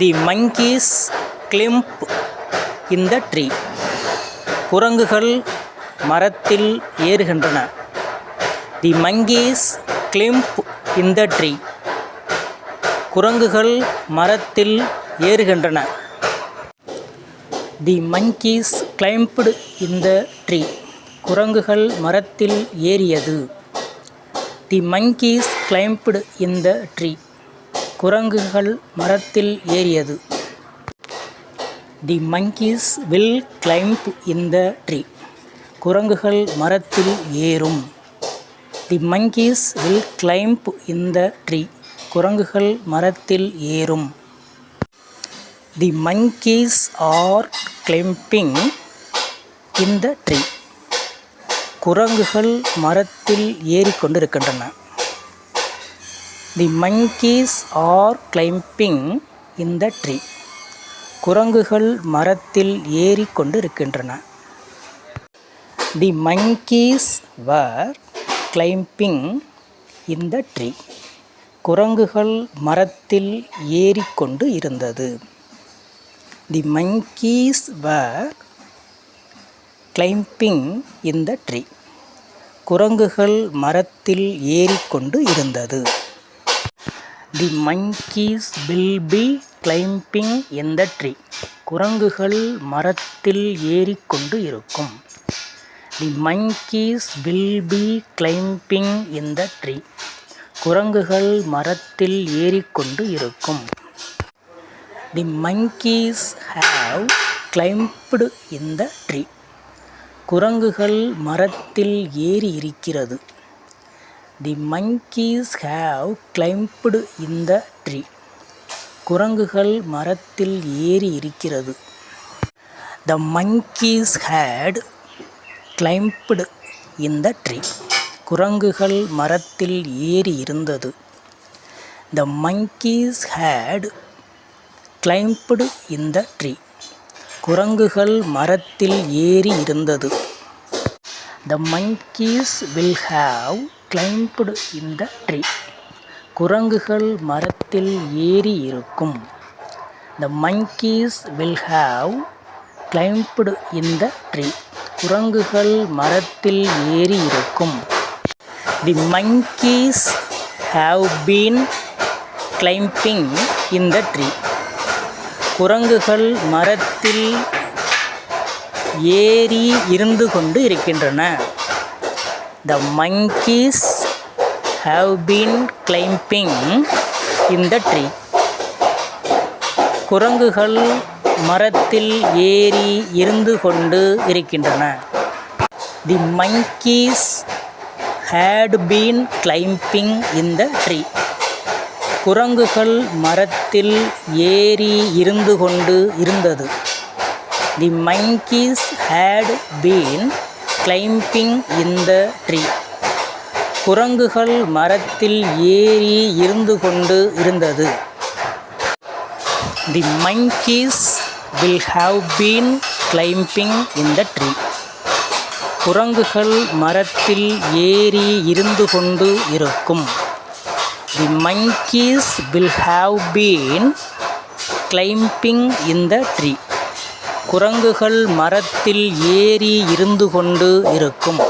The monkeys climb in the tree. குரங்குகள் மரத்தில் ஏறுகின்றன. The monkeys climb in the tree. குரங்குகள் மரத்தில் ஏறுகின்றன. The monkeys climbed in the tree. குரங்குகள் மரத்தில் ஏறியது. The monkeys climbed in the tree. குரங்குகள் மரத்தில் ஏறியது. The monkeys will climb in the tree. குரங்குகள் மரத்தில் ஏறும். The monkeys will climb in the tree. குரங்குகள் மரத்தில் ஏறும். The monkeys are climbing in the tree. குரங்குகள் மரத்தில் ஏறிக்கொண்டிருக்கின்றன. The monkeys are climbing in the tree. குரங்குகள் மரத்தில் ஏறிக்கொண்டிருக்கின்றன. The monkeys were climbing in the tree. குரங்குகள் மரத்தில் ஏறிக்கொண்டு இருந்தது. The monkeys were climbing in the tree. குரங்குகள் மரத்தில் ஏறிக்கொண்டு இருந்தது. The monkeys will be climbing in the tree. குரங்குகள் மரத்தில் ஏறிக்கொண்டு இருக்கும். The monkeys will be climbing in the tree. குரங்குகள் மரத்தில் ஏறிக்கொண்டு இருக்கும். The monkeys have climbed in the tree. குரங்குகள் மரத்தில் ஏறி இருக்கிறது. The monkeys have climbed in the tree. குரங்குகள் மரத்தில் ஏறி இருக்கிறது. The monkeys had climbed in the tree. குரங்குகள் மரத்தில் ஏறி இருந்தது. The monkeys had climbed in the tree. குரங்குகள் மரத்தில் ஏறி இருந்தது. The monkeys will have climbed in the tree. குரங்குகள் மரத்தில் ஏறி இருக்கும். The monkeys will have climbed in the tree. குரங்குகள் மரத்தில் ஏறி இருக்கும். The monkeys have been climbing in the tree. குரங்குகள் மரத்தில் ஏறி இருந்து கொண்டு இருக்கின்றன. The monkeys have been climbing in the tree. குரங்குகள் மரத்தில் ஏறி இருந்து கொண்டு இருக்கின்றன. The monkeys had been climbing in the tree. குரங்குகள் மரத்தில் ஏறி இருந்து கொண்டு இருந்தது. The monkeys had been climbing in the tree. குரங்குகள் மரத்தில் ஏறி இருந்து கொண்டு இருந்தது. The monkeys will have been climbing in the tree. குரங்குகள் மரத்தில் ஏறி இருந்து கொண்டு இருக்கும். The monkeys will have been climbing in the tree. குரங்குகள் மரத்தில் ஏறி இருந்து கொண்டு இருக்கும்.